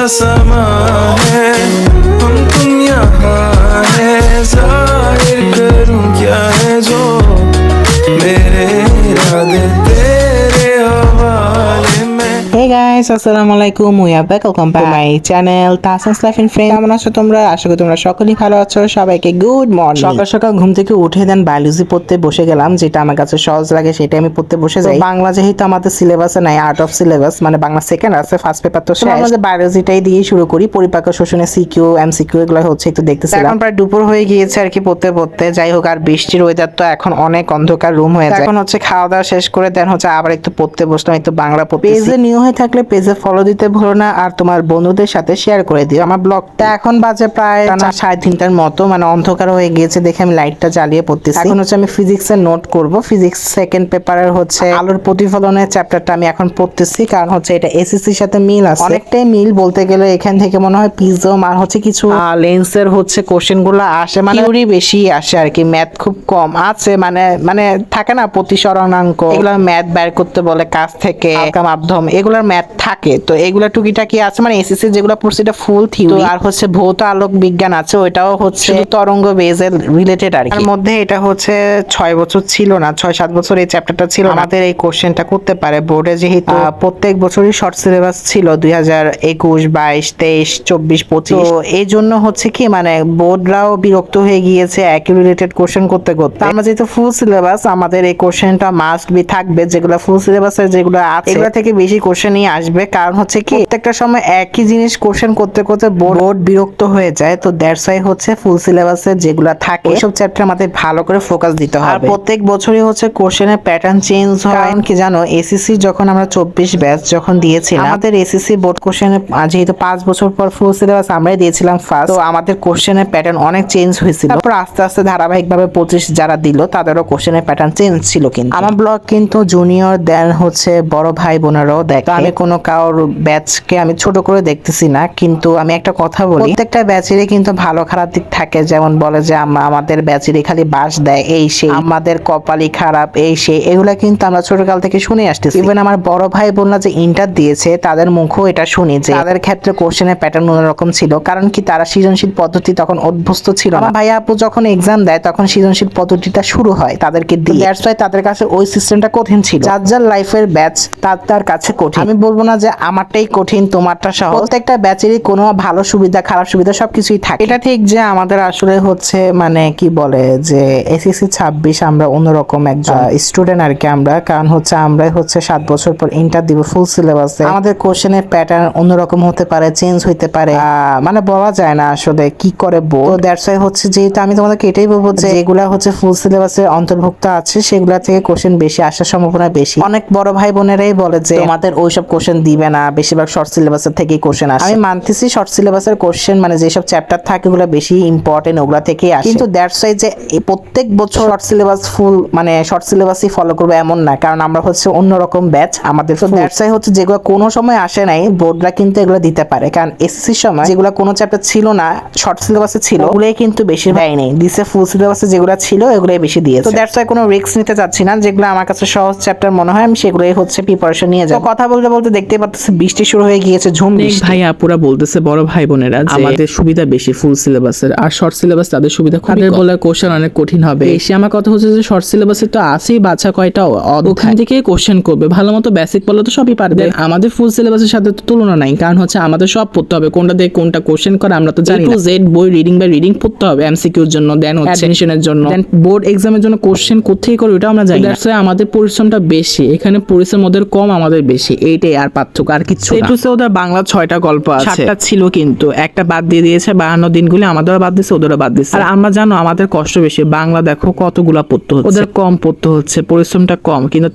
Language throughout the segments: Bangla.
समा है हम तुम यहाँ है जाहिर करूँ क्या है जो मेरे इरादे तेरे हवाले में। Hey guys, আসসালামু আলাইকুম, we are back, welcome back to my channel Tahsin's Life and Friends। কেমন আছো তোমরা? আশা করি তোমরা সকলেই ভালো আছো। সবাইকে গুড মর্নিং। সকাল সকাল ঘুম থেকে উঠে দেন বায়োলজি পড়তে বসে গেলাম, যেটা আমার কাছে সহজ লাগে সেটা আমি পড়তে বসে যাই। বাংলা যেহেতু আমাদের সিলেবাসে নাই, আউট অফ সিলেবাস, মানে বাংলা সেকেন্ড আছে, ফার্স্ট পেপার তো শেষ, আমাদের বায়োলজিটাই দিয়ে শুরু করি। পরিপাক শোষণে সিকিউ এমসিকিউ এগুলো হচ্ছে একটু দেখতেছিলাম। এখন প্রায় দুপুর হয়ে গিয়েছে আর কি পড়তে পড়তে। যাই হোক, আর বৃষ্টির ওয়েদার তো এখন অনেক অন্ধকার রুম হয়ে যায়। এখন হচ্ছে খাওয়া দাওয়া শেষ করে দেন হচ্ছে আবার একটু পড়তে বসলাম, একটু বাংলা পড়তে। পেজে নিউ হয়ে থাকলে পেজে ফলো দিতে ভুলো না, আর তোমার বন্ধুদের সাথে শেয়ার করে দিও আমার ব্লগটা। এখন বাজে প্রায় 3:30টার মতো, মানে অন্ধকার হয়ে গিয়েছে দেখে আমি লাইটটা জ্বালিয়ে পড়তেছি। এখন হচ্ছে আমি ফিজিক্সের নোট করব। ফিজিক্স সেকেন্ড পেপারের হচ্ছে আলোর প্রতিফলনের চ্যাপ্টারটা আমি এখন পড়তেছি, কারণ হচ্ছে এটা এসএসসির সাথে মিল আছে, অনেকটাই মিল বলতে গেলে। এখান থেকে মনে হয় প্রিজম আর হচ্ছে কিছু লেন্সের হচ্ছে কোশ্চেন গুলো আসে, মানে থিওরি বেশি আসে আর কি, ম্যাথ খুব কম আছে। মানে থাকে না প্রতিসরণাঙ্ক, এগুলো ম্যাথ বের করতে বলে কাছ থেকে, আলকা মাধ্যম, এগুলোর ম্যাথ থাকে। তো এগুলা টুকিটাকি আছে, মানে এসএসসি যেগুলো পড়ছে এটা ফুল থিওরি। আর হচ্ছে ভৌত আলোক বিজ্ঞান আছে, ওইটাও হচ্ছে তরঙ্গ বেজের রিলেটেড আর কি। এর মধ্যে এটা হচ্ছে 6 বছর ছিল না, 6-7 বছর এই চ্যাপ্টারটা ছিল। আমাদের এই কোশ্চেনটা করতে পারে বোর্ডে, যেহেতু প্রত্যেক বছরই শর্ট সিলেবাস ছিল 2021, 22, 23, 24, 25। তো এই জন্য হচ্ছে কি, মানে বোর্ডরাও বিরক্ত হয়ে গিয়েছে একই রিলেটেড কোশ্চেন করতে করতে। আমরা যেহেতু ফুল সিলেবাস, আমাদের এই কোশ্চেনটা মাস্ট বি থাকবে। যেগুলো ফুল সিলেবাসের যেগুলো আছে এগুলো থেকে বেশি কোশ্চেনই আসবে, কারণ হচ্ছে কি প্রত্যেকটা সময় একই জিনিস কোশ্চেন করতে করতে বোর্ড বিরক্ত হয়ে যায়। তো দ্যাটস ওয়াই হচ্ছে ফুল সিলেবাসের যেগুলো থাকে ওইসব চ্যাপ্টার আমাদের ভালো করে ফোকাস দিতে হবে। আর প্রত্যেক বছরই হচ্ছে কোশ্চেনের প্যাটার্ন চেঞ্জ হয়। কি জানো, এসএসসি যখন আমরা 24 ব্যাচ যখন দিয়েছিলাম, আমাদের এসএসসি বোর্ড কোশ্চেনের যেহেতু 5 বছর পর ফুল সিলেবাস আমরাই দিয়েছিলাম ফার্স্ট, তো আমাদের কোশ্চেনের প্যাটার্ন অনেক চেঞ্জ হয়েছিল। তারপর আস্তে আস্তে ধারাবাহিকভাবে 25 যারা দিল তাদেরও কোশ্চেনের প্যাটার্ন চেঞ্জ ছিল। কিন্তু আমার ব্লগ কিন্তু জুনিয়র দেন হচ্ছে বড় ভাই বোনেরাও দেখে। আমি কোনো কারোর ব্যাচকে আমি ছোট করে দেখতেছি না, কিন্তু আমি একটা কথা বলি, প্রত্যেকটা ব্যাচেরই কিন্তু ভালো খারাপ দিক থাকে। যেমন বলে যে আমাদের ব্যাচেরই খালি বাস দেয়, এই সেই, আমাদের কপালই খারাপ, এই সেই, এগুলা কিন্তু আমরা ছোটকাল থেকে শুনে আসতেছি। ইভেন আমার বড় ভাই বোনরা যে ইন্টার দিয়েছে তাদের মুখেও এটা শুনি যে তাদের ক্ষেত্রে কোশ্চেনের প্যাটার্ন অন্যরকম ছিল, কারণ কি তারা সৃজনশীল পদ্ধতি তখন অভ্যস্ত ছিল না। ভাই আপু যখন এক্সাম দেয় তখন সৃজনশীল পদ্ধতিটা শুরু হয় তাদেরকে দিয়ে, দ্যাটস ওয়াই তাদের কাছে ওই সিস্টেমটা কঠিন ছিল। যার যার লাইফের ব্যাচ তার কাছে কঠিন। আমি বলবো না যে আমারটাই কঠিন তোমারটা সহজ, প্রত্যেকটা ব্যাচেরই কোনো ভালো সুবিধা খারাপ সুবিধা সবকিছুই থাকে। এটা ঠিক যে আমাদের আসলে হচ্ছে মানে কি বলে যে এসএসসি 26 আমরা অন্যরকম একজন স্টুডেন্ট আর কি আমরা, কারণ হচ্ছে আমরা হচ্ছে 7 বছর পর ইন্টার দিব ফুল সিলেবাসে। আমাদের কোশ্চেনের প্যাটার্ন অন্যরকম হতে পারে, চেঞ্জ হইতে পারে, মানে বলা যায় না আসলে কি করে তো দ্যাটস ওয়াই হচ্ছে, যেহেতু আমি তোমাদেরকে এটাই বলবো যে যেগুলা হচ্ছে ফুল সিলেবাসের অন্তর্ভুক্ত আছে সেগুলা থেকে কোশ্চেন বেশি আসার সম্ভাবনা বেশি। অনেক বড় ভাই বোনেরাই বলে যে আমাদের ওইসব কোশ্চেন দিবে না, বেশিরভাগ শর্ট সিলেবাসের থেকেই কোশ্চেন আসে। আমি মানতেছি শর্ট সিলেবাসের কোশ্চেন মানে যেসব চ্যাপ্টার থাকে ওগুলো বেশি ইম্পর্টেন্ট, ওগুলা থেকেই আসে। কিন্তু দ্যাটস ওয়াই যে প্রত্যেক বছর শর্ট সিলেবাস ফুল মানে শর্ট সিলেবাসই ফলো করবে এমন না, কারণ আমরা হচ্ছে অন্যরকম ব্যাচ আমাদের। তো দ্যাটস ওয়াই হচ্ছে যেগুলো কোনো সময় আসে নাই বোর্ডরা কিন্তু এগুলো দিতে পারে, কারণ এসএসসির সময় যেগুলো কোনো চ্যাপ্টার ছিল না শর্ট সিলেবাসে ছিল ওগুলোই কিন্তু বেশি দেয় নেই, দিছে ফুল সিলেবাসে যেগুলো ছিল এগুলোই বেশি দিয়েছে। তো দ্যাটস ওয়াই কোনো রিস্ক নিতে চাচ্ছি না, যেগুলো আমার কাছে সহজ চ্যাপ্টার মনে হয় আমি সেগুলোই হচ্ছে প্রিপারেশন নিয়ে যাই। কথা বলতে বলতে দেখতে পাচ্ছি বৃষ্টি শুরু হয়ে গিয়েছে, ঝুম বৃষ্টি। ভাই আপুরা বলতেছে বড় ভাই বোনেরা আমাদের সুবিধা বেশি ফুল সিলেবাসের, আর শর্ট সিলেবাস তাদের সুবিধা খুব, তাদের বলে কোশ্চেন অনেক কঠিন হবে। এসে আমার কথা হচ্ছে যে শর্ট সিলেবাসে তো আছেই বাচ্চা কয়টা, ওখান থেকে কোশ্চেন করবে, ভালো মতো বেসিক পড়লে তো সবই পারবে। আমাদের ফুল সিলেবাসের সাথে তো তুলনা নাই, কারণ হচ্ছে আমাদের সব পড়তে হবে, কোনটা দিয়ে কোনটা কোশ্চেন করে আমরা তো জানি না। জেড বই রিডিং বাই রিডিং পড়তে হবে এমসিকিউর জন্য, দেন হচ্ছে অ্যাডমিশনের জন্য, দেন বোর্ড এক্সামের জন্য কোশ্চেন কোথায় করে ওটা আমরা জানি না। দ্যাটস ওয়াই আমাদের পরিশ্রমটা বেশি, এখানে পরিশ্রম ওদের কম আমাদের বেশি, এইটাই আর পার্থক্য, আর কিছু না। এটুসে ওদের বাংলা 6টা গল্প আছে, 7টা ছিল কিন্তু একটা বাদ দিয়ে দিয়েছে 52 দিনগুলি, আমাদেরও বাদ দিয়েছে ওদেরও বাদ দিয়েছে। আর আমরা জানো আমাদের কষ্ট বেশি, বাংলা দেখো কতগুলা পড়তে হচ্ছে, ওদের কম পড়তে হচ্ছে, পরিশ্রমটা কম, কিন্তু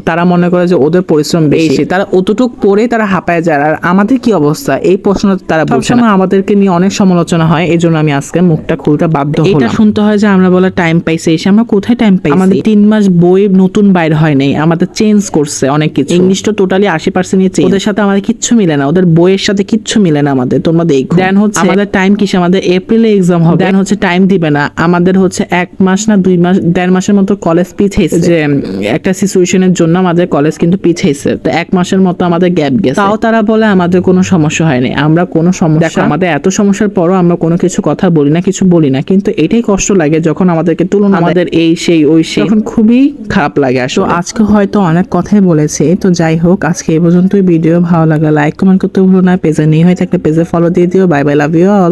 তারা মনে করে যে ওদের পরিশ্রম বেশি, তারা অতটুক পড়ে তারা হাঁপায় যায়। আর আমাদের কি অবস্থা এই প্রশ্নটা তারা বলছে না। আমাদেরকে নিয়ে অনেক সমালোচনা হয়, এই জন্য আমি আজকে মুখটা খুলতে বাধ্য হলাম। এটা শুনতে হয় যে আমরা বলে টাইম পাইছি, এসে আমরা কোথায় টাইম পাইছি? আমাদের 3 মাস বই নতুন বাইর হয় নাই, আমাদের চেঞ্জ করছে অনেক কিছু। ইংলিশ তো টোটালি 80% পেপারস নিয়ে ওদের সাথে আমাদের কিচ্ছু মিলে না, ওদের বইয়ের সাথে কিচ্ছু মিলে না আমাদের। তোমরা দেখো দেন হচ্ছে আমাদের টাইম কিসে, আমাদের এপ্রিলে এক্সাম হবে, দেন হচ্ছে টাইম দিবে না আমাদের, হচ্ছে 1 মাস না 2 মাস 1.5 মাসের মতো কলেজ পিছাইছে, যে একটা সিচুয়েশনের জন্য আমাদের কলেজ কিন্তু পিছাইছে। তো 1 মাসের মতো আমাদের গ্যাপ গেছে, তাও তারা বলে আমাদের কোনো সমস্যা হয়নি। আমরা কোনো সমস্যা, আমাদের এত সমস্যার পরও আমরা কোনো কিছু কথা বলি না, কিছু বলি না, কিন্তু এটাই কষ্ট লাগে যখন আমাদেরকে তুলনা, আমাদের এই সেই ওই সেই, তখন খুবই খারাপ লাগে আসলে। তো আজকে হয়তো অনেক কথাই বলেছি, তো যাই হোক আজকে এই পর্যন্তই। ভিডিও ভালো লাগলে লাইক কমেন্ট করতে ভুলো না, পেজে নিয়ে হয়ে থাকলে পেজে ফলো দিয়ে দিও। Bye bye, love you all.